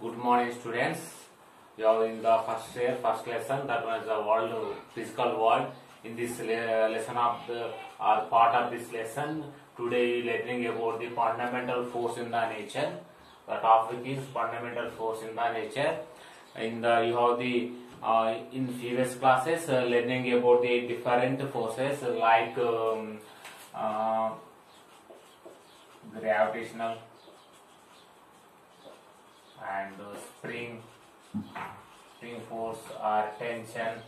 Good morning, students. You are in the first year, first lesson. That was the world, physical world. In this lesson of the part of this lesson, today we are learning about the fundamental force in the nature. The topic is fundamental force in the nature. In the you have the in previous classes learning about the different forces like gravitational and spring force or tension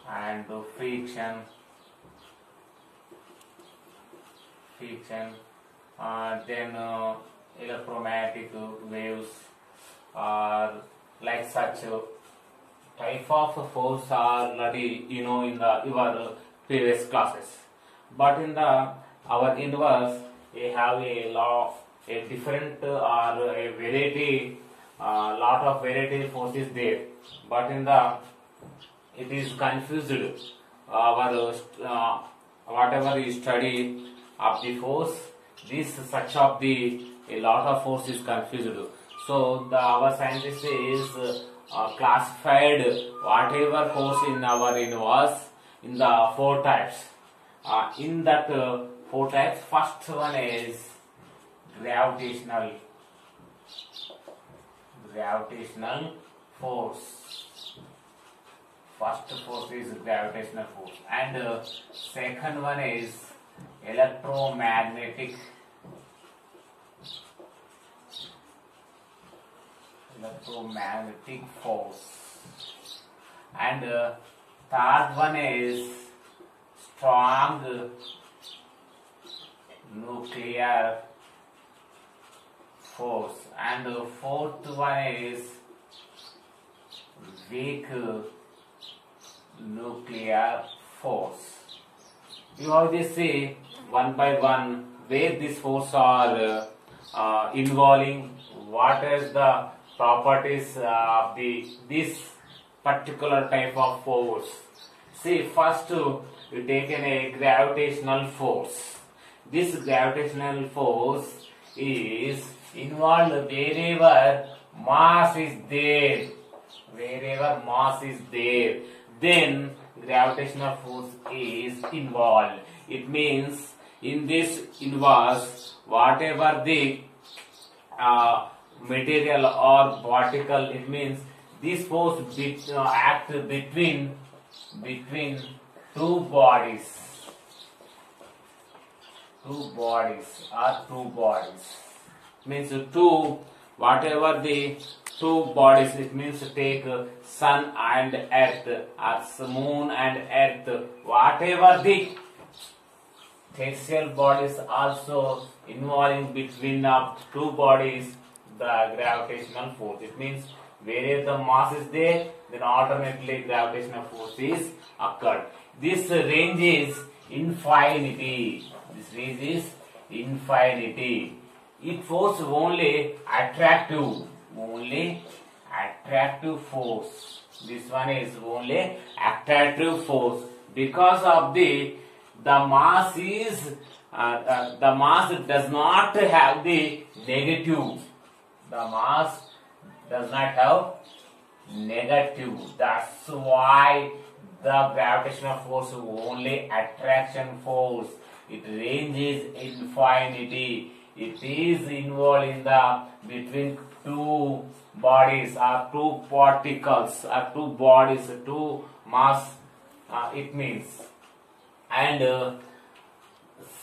and friction then electromagnetic waves or like such type of force are already in the your previous classes, but in the our universe we have a different or a variety lot of variety forces there, but in the it is confused our whatever you study of the force, this such of the a lot of force is confused. So our scientist is classified whatever force in our universe in the four types. In that four types, first one is gravitational force. First force is gravitational force, and second one is electromagnetic force, and third one is strong nuclear force, and fourth one is weak nuclear force. You have to see one by one where these forces are involving, what is the properties of this particular type of force. See, first we take a gravitational force. This gravitational force is involved wherever mass is there. Then gravitational force is involved. It means in this universe, whatever the material or particle, it means this force act between two bodies. Means two, whatever the two bodies, it means take sun and earth or moon and earth, whatever the terrestrial bodies also involving between two bodies, the gravitational force. It means wherever the mass is there, then alternately gravitational force is occurred. This range is infinity. It force only attractive force. This one is only attractive force, because of the mass is the mass does not have the negative. The mass does not have negative. That's why the gravitational force is only attraction force. It ranges infinity. It is involved in the between two bodies or two particles or two bodies, two mass. It means, and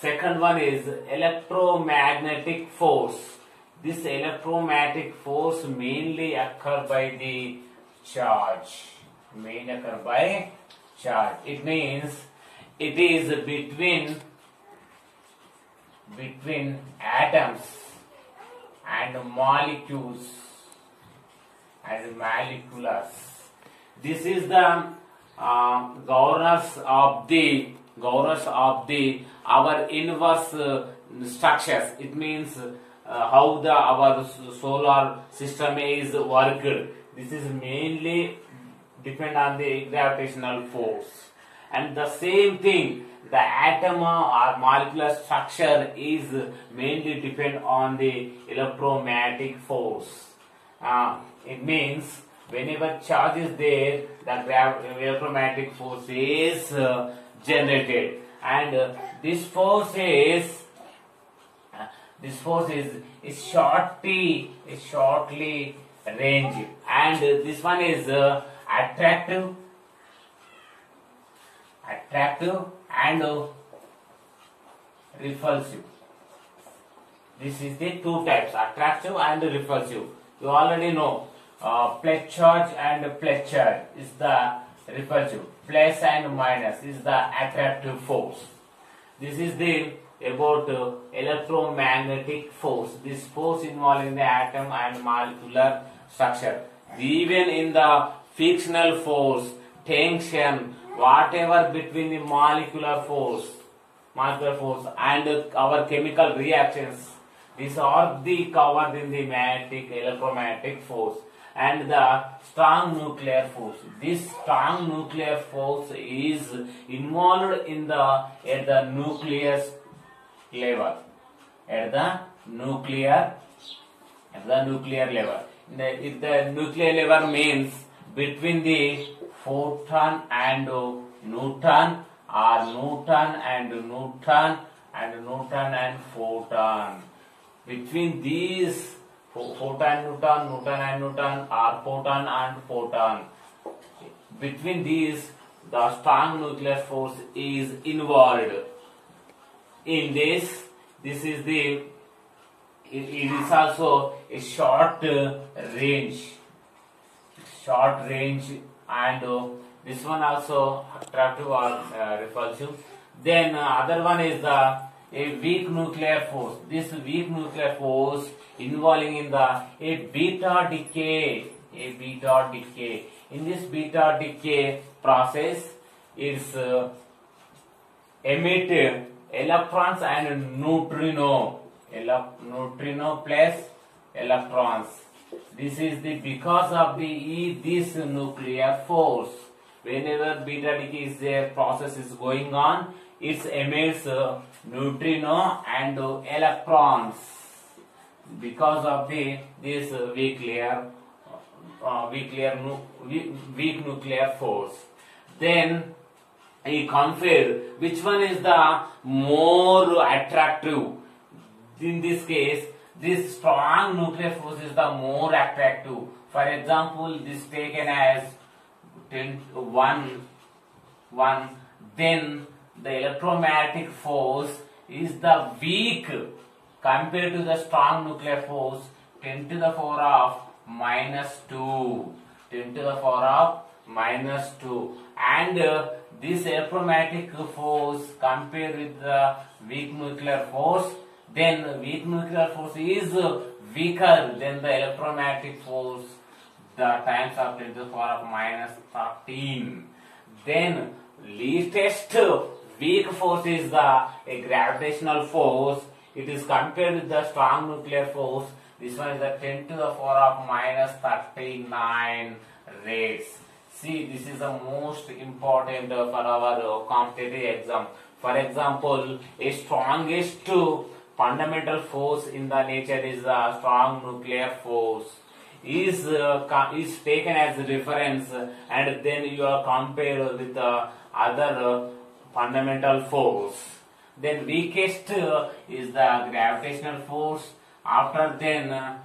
second one is electromagnetic force. This electromagnetic force mainly occur by the charge. It means it is between atoms and molecules and moleculars. This is the governors of the our universe structures. It means how our solar system is worked. This is mainly depend on the gravitational force, and the same thing the atom or molecular structure is mainly depend on the electromagnetic force. It means whenever charge is there, the electromagnetic force is generated, and this force is shortly range, and this one is attractive and repulsive. This is the two types, attractive and repulsive. You already know plus charge and plus charge is the repulsive, plus and minus is the attractive force. This is the about electromagnetic force. This force involved in the atom and molecular structure. Even in the frictional force, tension, whatever between the molecular force and our chemical reactions, these are the covered in the electromagnetic force. And the strong nuclear force. This strong nuclear force is involved in at the nucleus level. At the nuclear level. If the nuclear level means between the photon and neutron, or neutron and neutron, and neutron and photon. Between these photon, neutron and neutron, or photon and photon. Between these, the strong nuclear force is involved. In this is the it is also a short range, and this one also attractive or repulsive. Then other one is a weak nuclear force. This weak nuclear force involving in a beta decay. In this beta decay process, it's emit electrons and neutrino plus electrons. This is the because of this nuclear force. Whenever beta decay is there, process is going on, it emits neutrino and electrons because of this weak nuclear force. Then he compared which one is the more attractive. In this case, this strong nuclear force is the more attractive. For example, this taken as 1, then the electromagnetic force is the weak compared to the strong nuclear force, 10 to the power of minus 2. And this electromagnetic force compared with the weak nuclear force, then weak nuclear force is weaker than the electromagnetic force, the times of 10 to the power of minus 13. Then leastest weak force is a gravitational force. It is compared with the strong nuclear force. This one is the 10 to the power of minus 39 rates. See, this is the most important for our competitive exam. For example, a strongest fundamental force in the nature is the strong nuclear force. Is taken as a reference, and then you are compared with the other fundamental force. Then weakest is the gravitational force. After then a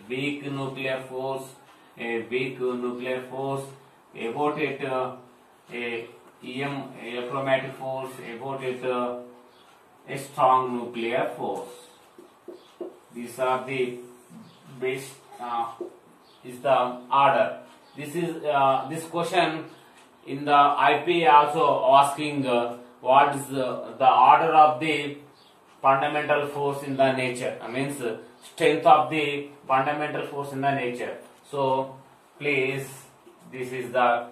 weak nuclear force. About it a electromagnetic force. About it a strong nuclear force. These are the base is the order. This is this question in the IP also asking what is the order of the fundamental force in the nature. Means strength of the fundamental force in the nature. So please, this is the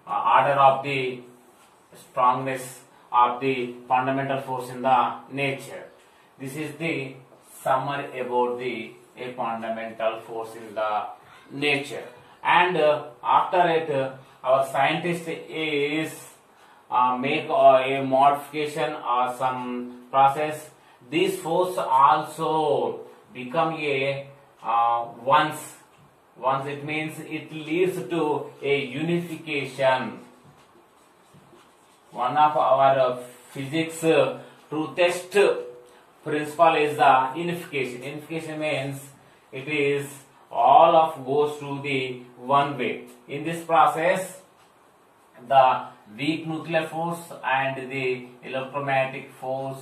order of the strongness of the fundamental force in the nature. This is the summary about a fundamental force in the nature. And after it, our scientist is make a modification or some process, This force also become a once it means it leads to a unification. One of our physics true test principle is the unification. Unification means it is all of goes to the one way. In this process, the weak nuclear force and the electromagnetic force,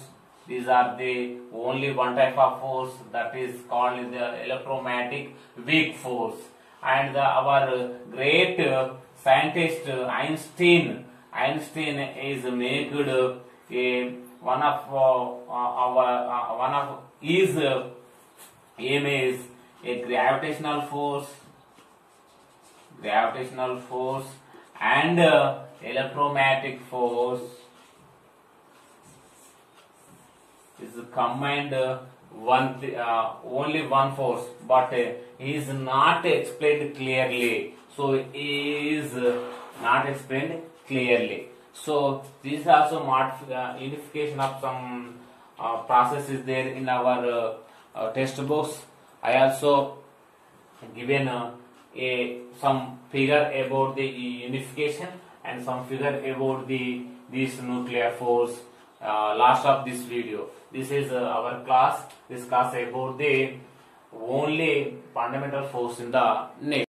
these are the only one type of force, that is called the electromagnetic weak force. And our great scientist Einstein is made a one of his aim is a gravitational force and electromagnetic force is combined only one force, but he is not explained clearly. So he is not explained clearly. So this is also unification of some process is there in our textbooks. I also given some figure about the unification and some figure about this nuclear force last of this video. This is our class. This class about the only fundamental force in the nature.